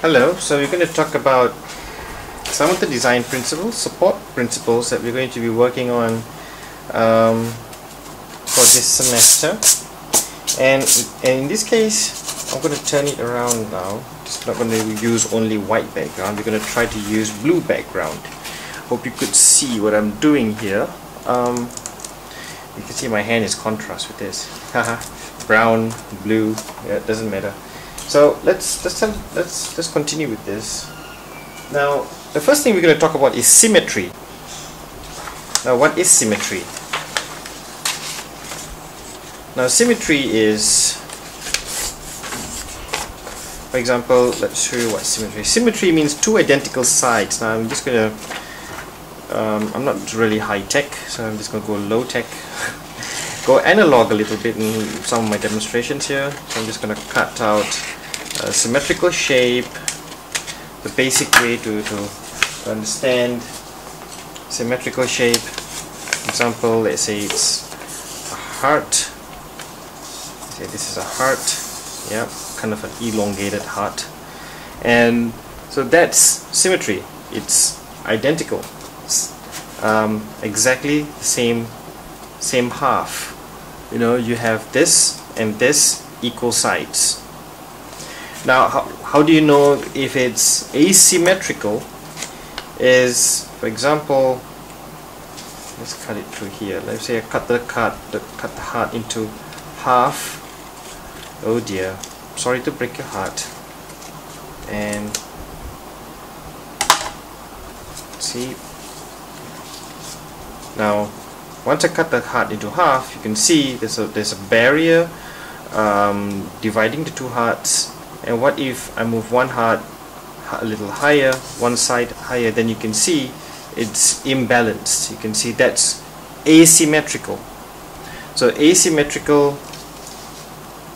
Hello, so we're going to talk about some of the design principles, support principles that we're going to be working on for this semester. And in this case, I'm going to turn it around now. Just not going to use only white background. We're going to try to use blue background. Hope you could see what I'm doing here. You can see my hand is contrast with this. Brown, blue, yeah, it doesn't matter. So let's continue with this. Now, the first thing we're going to talk about is symmetry. Now, what is symmetry? Now, symmetry is, for example, let's show you what symmetry is. Symmetry means two identical sides. Now, I'm just going to, I'm not really high tech, so I'm just going to go low tech. Go analog a little bit in some of my demonstrations here. So I'm just going to cut out a symmetrical shape. The basic way to understand symmetrical shape. For example, let's say it's a heart. Say this is a heart. Yeah, kind of an elongated heart. And so that's symmetry. It's identical. It's, exactly the same half. You know, you have this and this equal sides. Now, how do you know if it's asymmetrical? Is, for example, let's cut it through here. Let's say I cut the heart into half. Oh dear, sorry to break your heart. And see, now once I cut the heart into half, you can see there's a barrier dividing the two hearts. And what if I move one heart a little higher, one side higher? Then you can see it's imbalanced. You can see that's asymmetrical. So asymmetrical,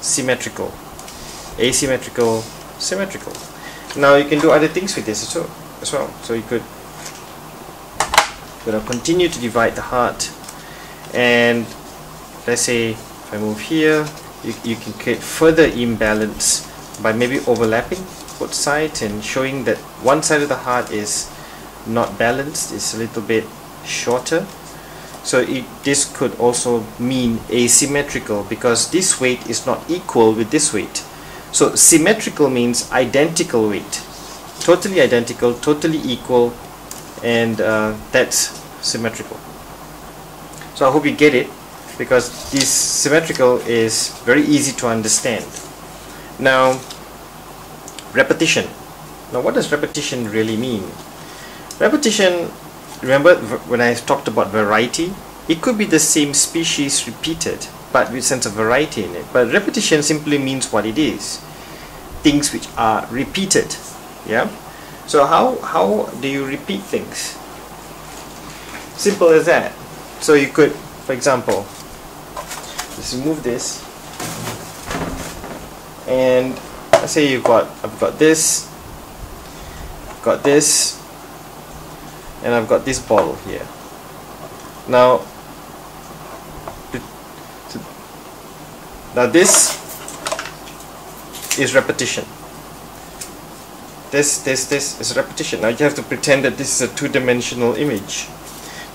symmetrical, asymmetrical, symmetrical. Now you can do other things with this as well. So you could continue to divide the heart, and let's say if I move here, you can create further imbalance by maybe overlapping both sides and showing that one side of the heart is not balanced, it's a little bit shorter. So this could also mean asymmetrical because this weight is not equal with this weight. So symmetrical means identical weight, totally identical, totally equal, and that's symmetrical. So I hope you get it, because this symmetrical is very easy to understand. Now, repetition. Now, what does repetition really mean? Repetition, remember when I talked about variety? It could be the same species repeated, but with sense of variety in it. But repetition simply means what it is. Things which are repeated. Yeah? So how do you repeat things? Simple as that. So you could, for example, let's remove this, and let's say I've got this, and I've got this ball here. Now this is repetition. This is repetition. Now you have to pretend that this is a two-dimensional image.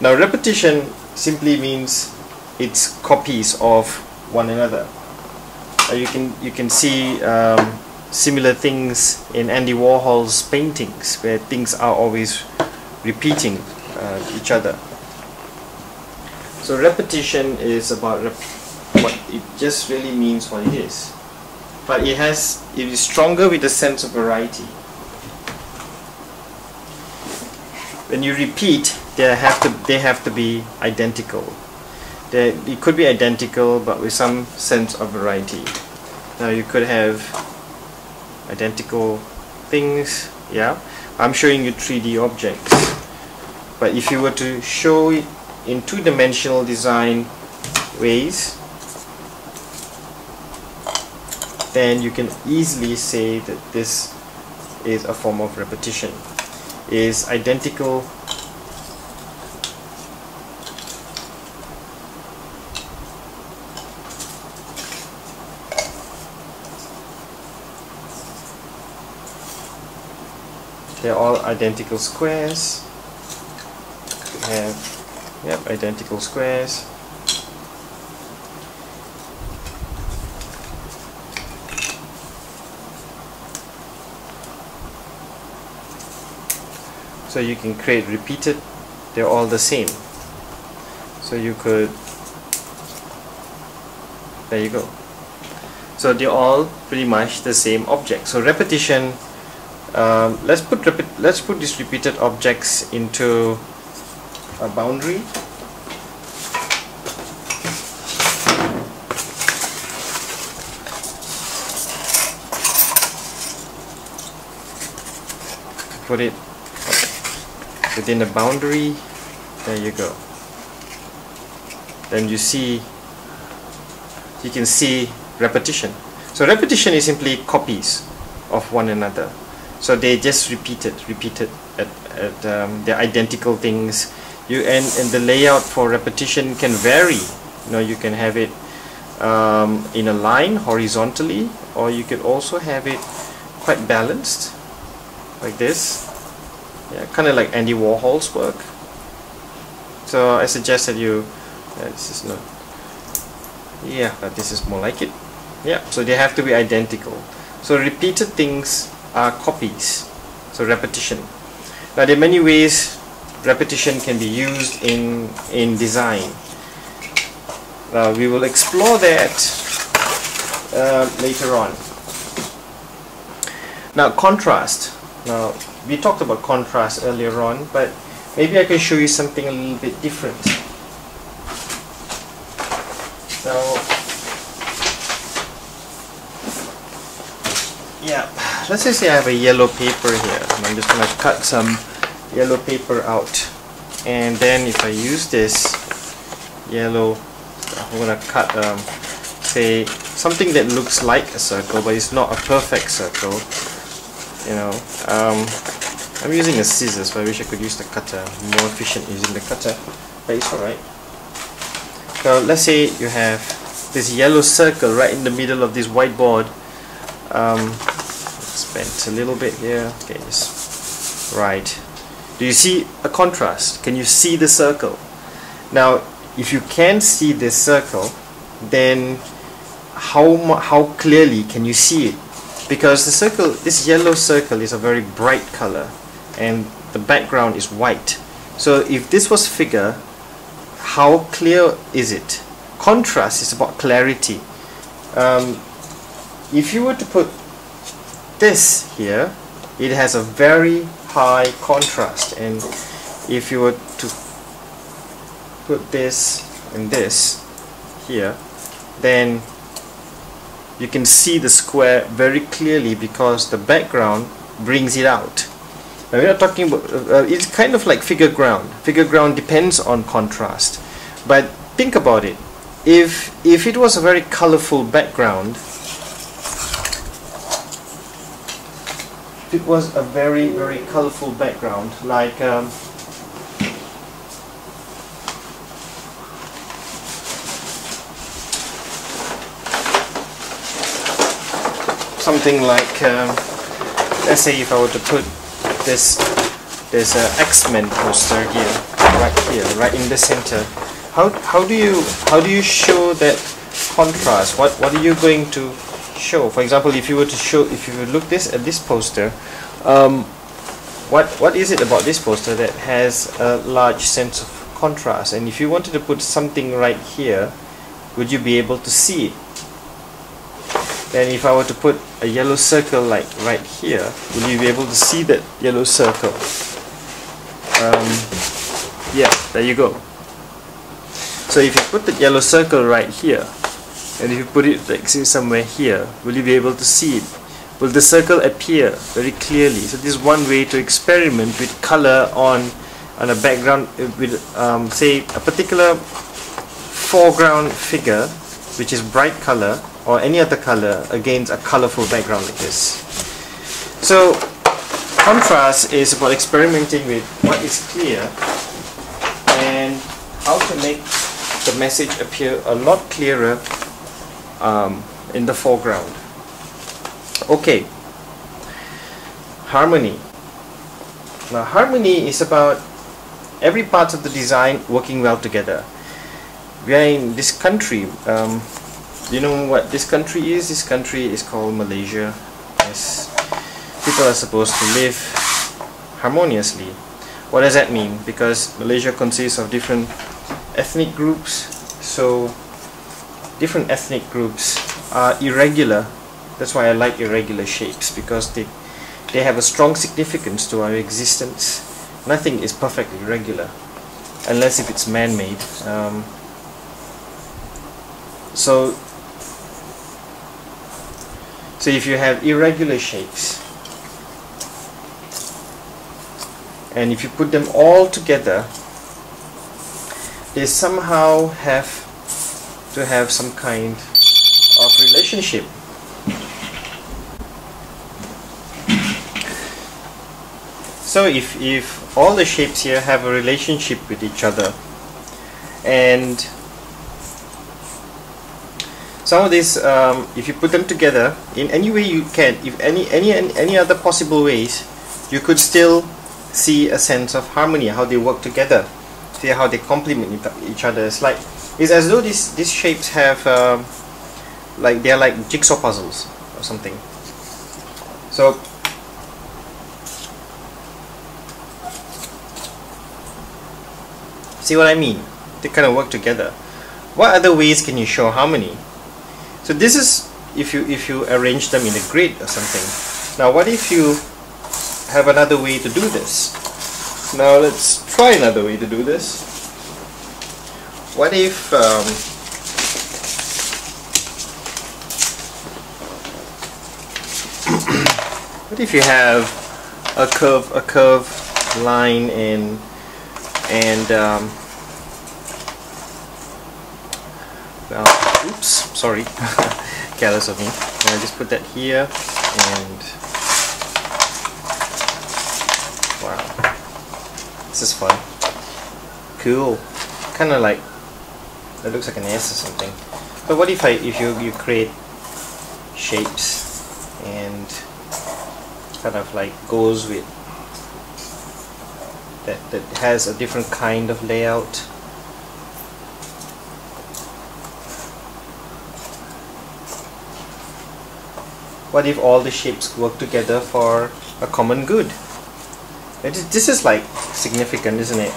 Now repetition simply means it's copies of one another. You can see similar things in Andy Warhol's paintings, where things are always repeating each other. So repetition is about what it just really means what it is, but it is stronger with a sense of variety. When you repeat, they have to be identical. It could be identical, but with some sense of variety. Now you could have identical things. Yeah, I'm showing you 3D objects, but if you were to show it in two-dimensional design ways, then you can easily say that this is a form of repetition. Is identical they're all identical squares. We have, yep, identical squares. So you can create repeated, they're all the same. So you could, there you go. So they're all pretty much the same object. So repetition, let's put these repeated objects into a boundary. Put it within a boundary. There you go. Then you can see repetition. So repetition is simply copies of one another. So they just repeated at they're identical things. And the layout for repetition can vary. You know, you can have it in a line horizontally, or you could also have it quite balanced like this. Yeah, kind of like Andy Warhol's work. So I suggest that you, this is not, yeah, but this is more like it. Yeah, so they have to be identical. So repeated things are copies. So repetition. Now there are many ways repetition can be used in design. We will explore that later on. Now contrast. Now we talked about contrast earlier on, but maybe I can show you something a little bit different. So yeah, let's just say I have a yellow paper here, and I'm just going to cut some yellow paper out, and then if I use this yellow, I'm going to cut say something that looks like a circle but it's not a perfect circle. You know, I'm using a scissors, but I wish I could use the cutter. I'm more efficient using the cutter, but it's alright. So let's say you have this yellow circle right in the middle of this whiteboard. Let's bend a little bit here. Okay, just right. Do you see a contrast? Can you see the circle? Now, if you can see this circle, then how clearly can you see it? Because the circle, this yellow circle, is a very bright color, and the background is white. So if this was figure, how clear is it? Contrast is about clarity. If you were to put this here, it has a very high contrast, and if you were to put this and this here, then you can see the square very clearly because the background brings it out. Now we're not talking about, it's kind of like figure ground. Figure ground depends on contrast. But think about it. If it was a very colorful background, it was a very colorful background, like something like let's say if I were to put this, there's an X-Men poster here, right in the center. How do you show that contrast? What are you going to show? For example, if you were to look at this poster, what is it about this poster that has a large sense of contrast? And if you wanted to put something right here, would you be able to see it? Then if I were to put a yellow circle like right here, will you be able to see that yellow circle? Yeah, there you go. So if you put the yellow circle right here, and if you put it like say somewhere here, will you be able to see it? Will the circle appear very clearly? So this is one way to experiment with color on a background with say a particular foreground figure which is bright color or any other color against a colorful background like this. So contrast is about experimenting with what is clear and how to make the message appear a lot clearer in the foreground. Okay, harmony. Now harmony is about every part of the design working well together. We are in this country. You know what this country is? This country is called Malaysia. Yes. People are supposed to live harmoniously. What does that mean? Because Malaysia consists of different ethnic groups, so different ethnic groups are irregular. That's why I like irregular shapes, because they have a strong significance to our existence. Nothing is perfectly regular unless if it's man-made. So if you have irregular shapes and if you put them all together, they somehow have to have some kind of relationship. So if all the shapes here have a relationship with each other, and some of these, if you put them together in any way you can, if any other possible ways, you could still see a sense of harmony, how they work together, see how they complement each other. It's as though these shapes have like they're like jigsaw puzzles or something. So see what I mean? They kind of work together. What other ways can you show harmony? So this is if you arrange them in a grid or something. Now what if you have another way to do this? Now let's try another way to do this. What if what if you have a curve line and well, oops, sorry, careless of me. I'll just put that here, and wow, this is fun, cool, kind of like it looks like an S or something. But what if you create shapes and kind of like goes with that has a different kind of layout. What if all the shapes work together for a common good? This is like significant, isn't it?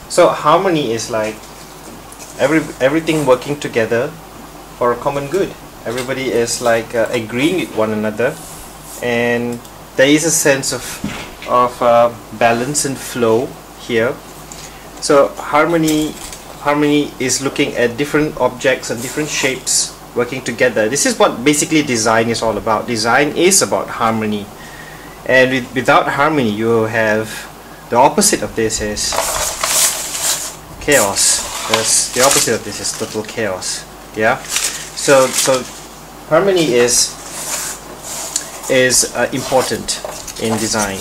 So harmony is like everything working together for a common good. Everybody is like agreeing with one another, and there is a sense of balance and flow here. So harmony is looking at different objects and different shapes working together. This is what basically design is all about. Design is about harmony, and without harmony you have the opposite of this is chaos. The opposite of this is total chaos. Yeah. So harmony is important in design.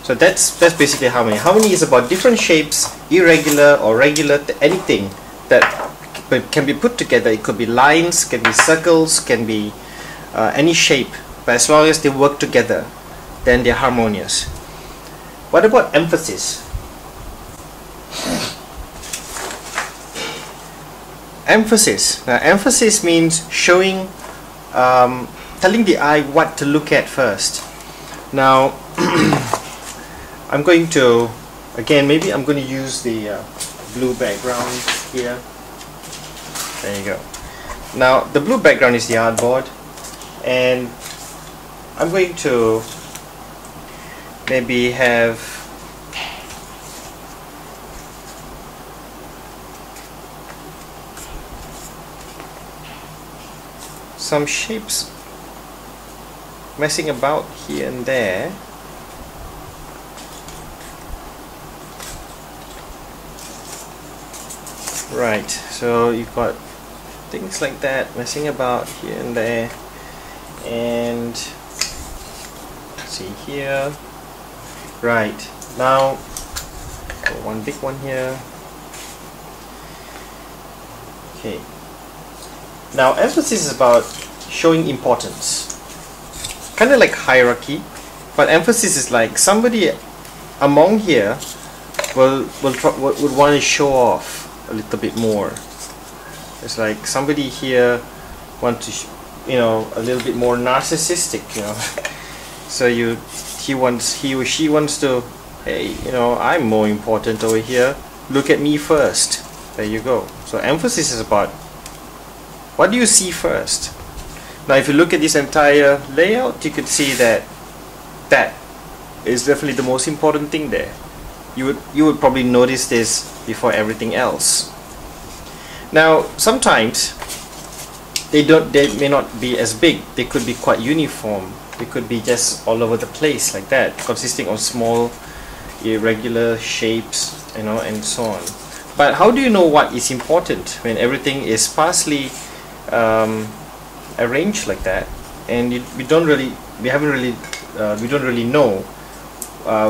So that's basically harmony. Harmony is about different shapes, irregular or regular, anything that can be put together. It could be lines, can be circles, can be any shape, but as long as they work together, then they're harmonious. What about emphasis? Emphasis. Now, emphasis means showing, telling the eye what to look at first. Now, I'm going to, again, maybe I'm going to use the blue background here. There you go. Now, the blue background is the artboard, and I'm going to maybe have some shapes messing about here and there. Right, so you've got things like that messing about here and there, and see here. Right, now one big one here. Okay, now emphasis is about showing importance. kind of like hierarchy, but emphasis is like somebody among here would want to show off a little bit more. It's like somebody here want to a little bit more narcissistic, so he or she wants to, hey, I'm more important over here, look at me first. There you go. So emphasis is about what do you see first. Now if you look at this entire layout, you could see that that is definitely the most important thing there. You would probably notice this before everything else. Now sometimes they may not be as big, they could be quite uniform, they could be just all over the place like that, consisting of small irregular shapes, and so on. But how do you know what is important when everything is sparsely arranged like that, and we don't really know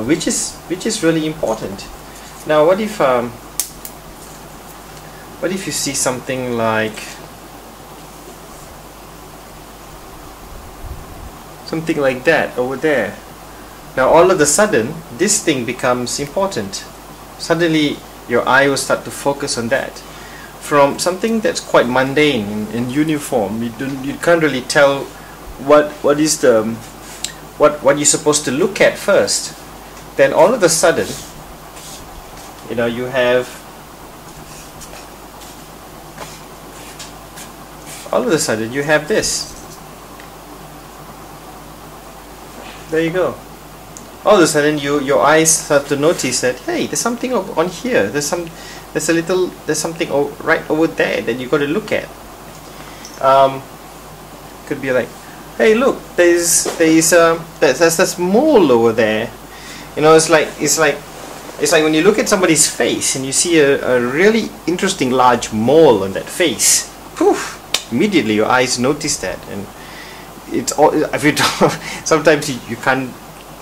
which is really important? Now what if you see something like that over there? Now all of a sudden this thing becomes important. Suddenly your eye will start to focus on that. From something that's quite mundane and uniform, you can't really tell what you're supposed to look at first. Then all of a sudden, you have this. There you go. All of a sudden your eyes start to notice that, hey, there's something on here, there's something right over there that you got to look at. Could be like, hey, look, there's this mole over there. It's like when you look at somebody's face and you see a really interesting large mole on that face. Poof! Immediately your eyes notice that, and it's all. If you don't, sometimes you can't.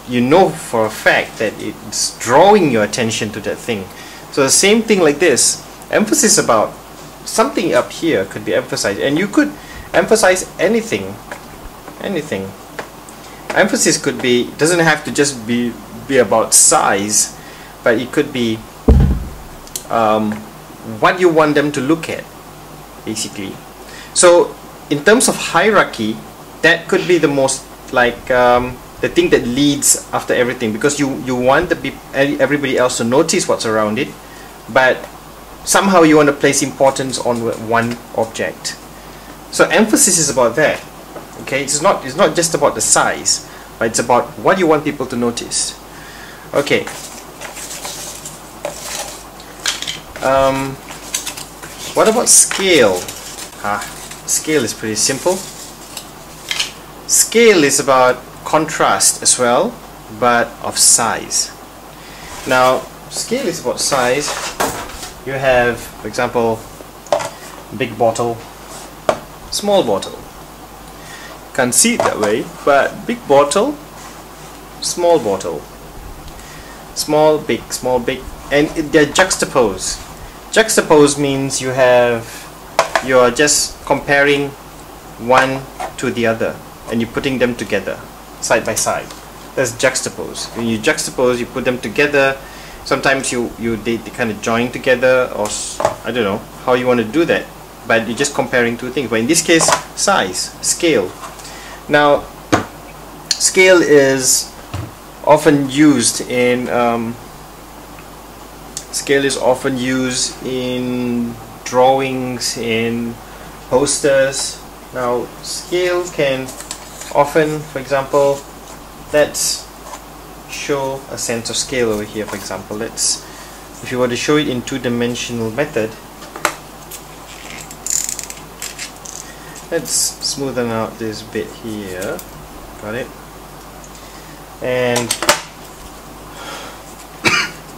For a fact that it's drawing your attention to that thing. So the same thing like this, emphasis about something up here could be emphasized, and you could emphasize anything. Emphasis could be, doesn't have to just be about size, but it could be what you want them to look at, basically. So in terms of hierarchy, that could be the most like the thing that leads after everything, because you want everybody else to notice what's around it, but somehow you want to place importance on one object. So emphasis is about that. Okay, it's not just about the size, but it's about what you want people to notice. Okay. What about scale? Scale is pretty simple. Scale is about contrast as well, but of size. Now scale is about size. You have, for example, big bottle, small bottle. Can't see it that way, but big bottle, small bottle, small, big, and they're juxtaposed. Juxtapose means you're just comparing one to the other and you're putting them together side by side. That's juxtapose. When you juxtapose, you put them together. Sometimes they kind of join together, or I don't know how you want to do that, but you're just comparing two things. But in this case, size, scale. Now scale is often used in drawings, in posters. Now scale can often, for example, let's show a sense of scale over here. For example, if you want to show it in two-dimensional method, let's smoothen out this bit here. Got it? And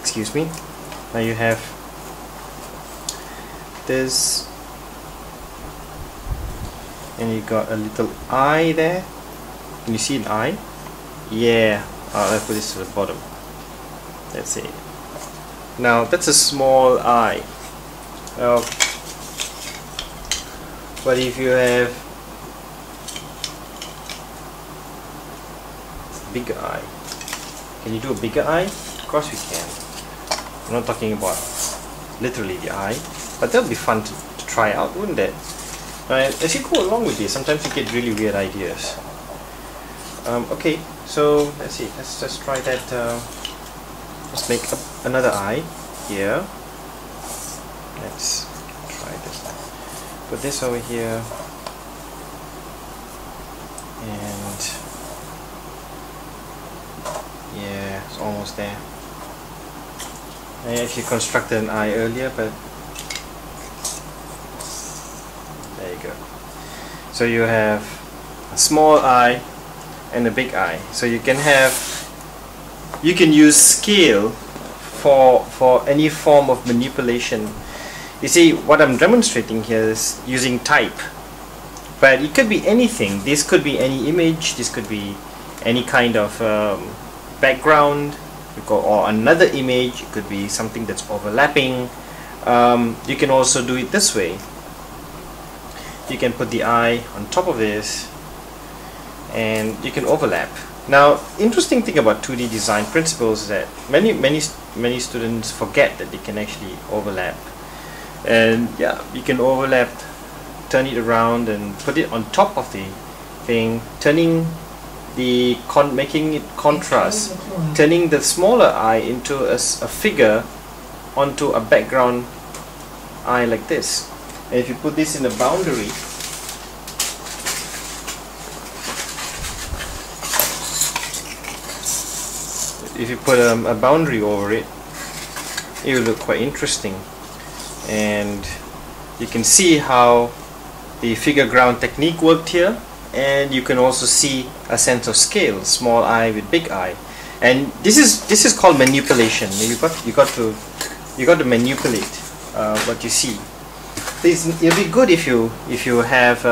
excuse me. Now you have this, and you got a little eye there. Can you see an eye? Yeah. Let's put this to the bottom. Let's see. Now that's a small eye. But if you have bigger eye. Can you do a bigger eye? Of course we can. I'm not talking about literally the eye, but that would be fun to try out, wouldn't it? Right, as you go along with this, sometimes you get really weird ideas. Okay, so let's see, let's just try that. Let's make another eye here. Let's try this. Put this over here, and yeah, it's almost there. I actually constructed an eye earlier, but there you go. So you have a small eye and a big eye. So you can use scale for any form of manipulation. You see, what I'm demonstrating here is using type, but it could be anything. This could be any image, this could be any kind of background, or another image. It could be something that's overlapping. You can also do it this way. You can put the eye on top of this and you can overlap. Now, interesting thing about 2D design principles is that many students forget that they can actually overlap. And yeah, you can overlap, turn it around and put it on top of the thing, making it contrast, turning the smaller eye into a figure onto a background eye like this. And if you put this in a boundary, if you put a boundary over it, it will look quite interesting. And you can see how the figure ground technique worked here, and you can also see a sense of scale, small eye with big eye. And this is called manipulation. You got to manipulate what you see. It'll be good if you have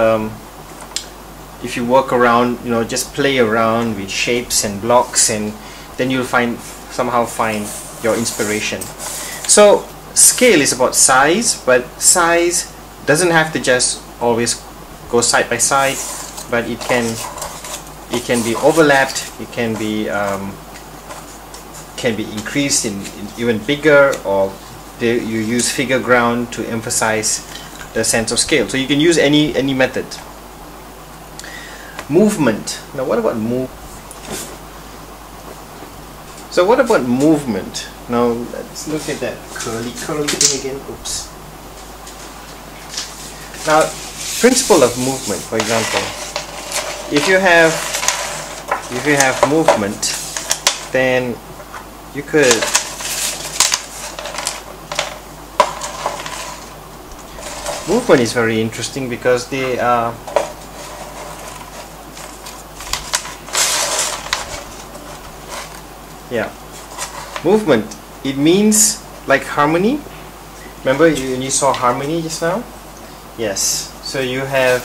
if you work around, just play around with shapes and blocks, and then you'll somehow find your inspiration. So scale is about size, but size doesn't have to just always go side by side, but it can be overlapped, it can be increased in even bigger, or you use figure ground to emphasize the sense of scale. So you can use any method. Movement. Now what about So what about movement? Now let's look at that curly thing again. Oops. Now, principle of movement, for example, if you have movement, then you could movement is very interesting because they are movement, it means like harmony. Remember you saw harmony just now? Yes. So you have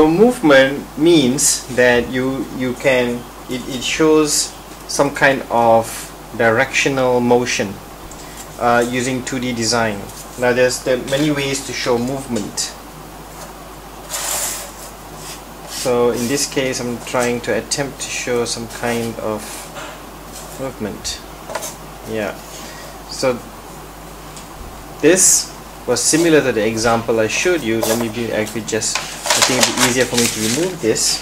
movement means that it shows some kind of directional motion using 2D design. Now there are many ways to show movement. So in this case I'm trying to attempt to show some kind of movement. Yeah. So this was similar to the example I showed you. Let me I think it would be easier for me to remove this.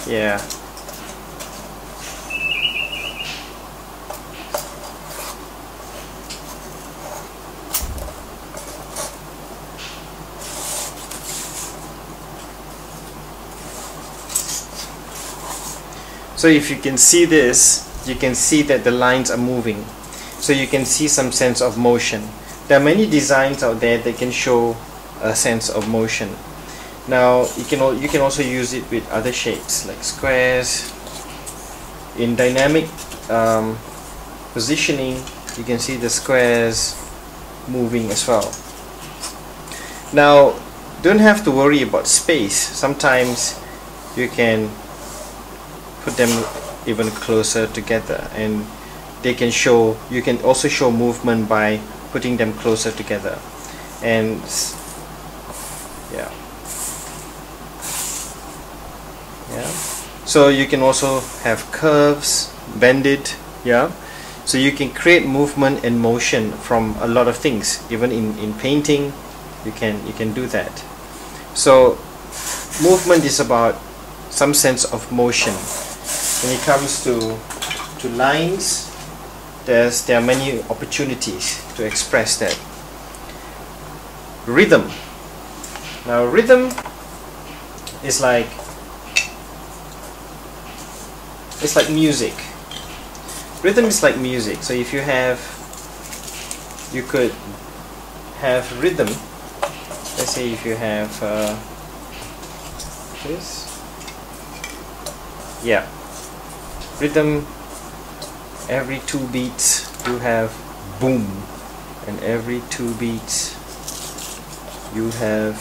Yeah. So if you can see this, you can see that the lines are moving. So you can see some sense of motion. There are many designs out there that can show a sense of motion. Now you can also use it with other shapes like squares. In dynamic positioning, you can see the squares moving as well. Now don't have to worry about space. Sometimes you can put them even closer together, and they can show, you can also show movement by putting them closer together. And yeah, so you can also have curves, bend it, so you can create movement and motion from a lot of things. Even in painting, you can do that. So movement is about some sense of motion. When it comes to lines, there are many opportunities to express that. Rhythm. Now rhythm is like, it's like music. Rhythm is like music. So if you could have rhythm. Let's say if you have this, rhythm. Every 2 beats you have boom, and every 2 beats you have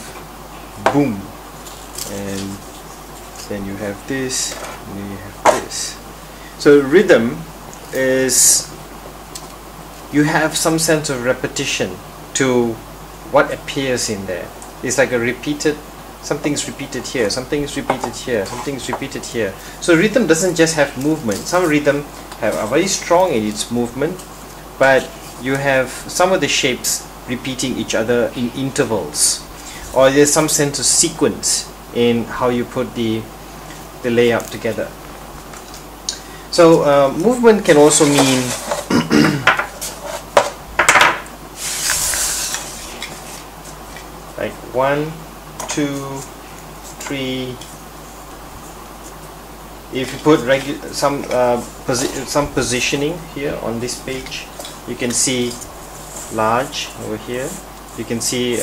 boom, and then you have this, and then you have this. So rhythm is, you have some sense of repetition to what appears in there. It's like a repeated, something's repeated here, something's repeated here, something's repeated here. So rhythm doesn't just have movement. Some rhythm are very strong in its movement, but you have some of the shapes repeating each other in intervals, or there's some sense of sequence in how you put the layout together. So movement can also mean like 1, 2, 3. If you put some positioning here on this page, you can see large over here. You can see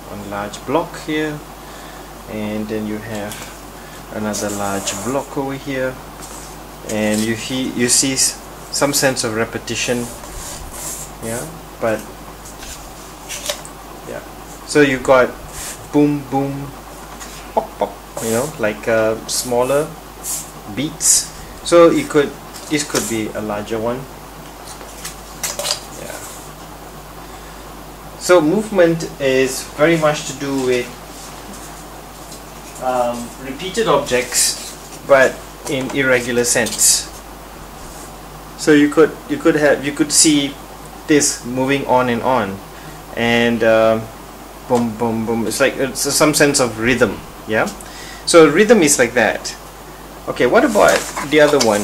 one large block here, and then you have another large block over here, and you see some sense of repetition. So you got boom boom pop pop, like smaller beats. So this could be a larger one. So movement is very much to do with repeated objects, but in irregular sense. So you could see this moving on, and boom boom boom. It's some sense of rhythm. So rhythm is like that. Okay, what about the other one?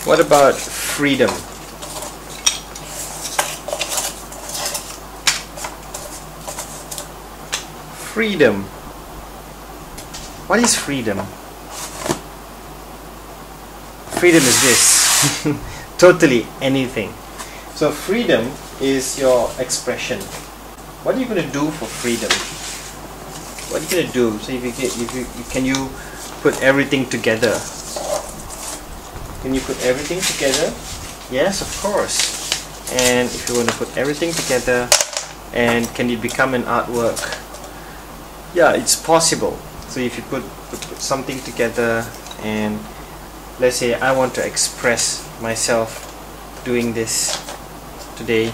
What about freedom? Freedom. What is freedom? Freedom is this. Totally anything. So freedom is your expression. What are you going to do for freedom? What are you going to do? So can you put everything together? Can you put everything together? Yes, of course. And if you want to put everything together, and can it become an artwork? Yeah, it's possible. So if you put something together, and let's say I want to express myself doing this today,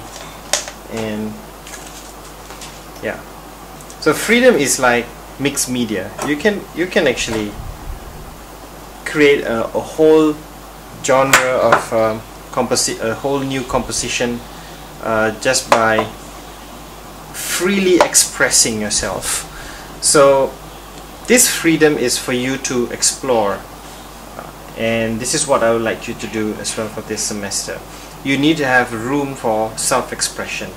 and so freedom is like mixed media. You can actually create a whole genre of a whole new composition just by freely expressing yourself. So this freedom is for you to explore, and this is what I would like you to do as well for this semester. You need to have room for self-expression,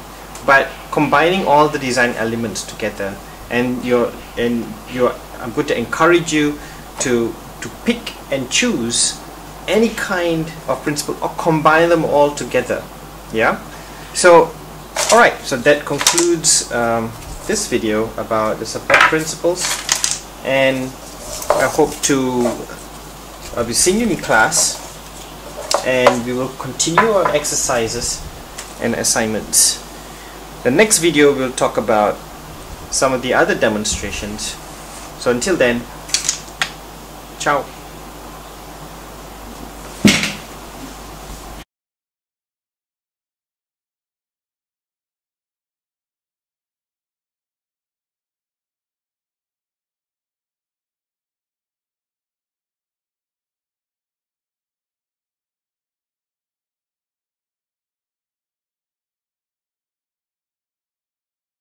but combining all the design elements together, and I'm going to encourage you to pick and choose any kind of principle or combine them all together. So alright, so that concludes this video about the support principles, and I hope to I'll be seeing you in class, and we will continue our exercises and assignments. The next video will talk about some of the other demonstrations. So until then, ciao.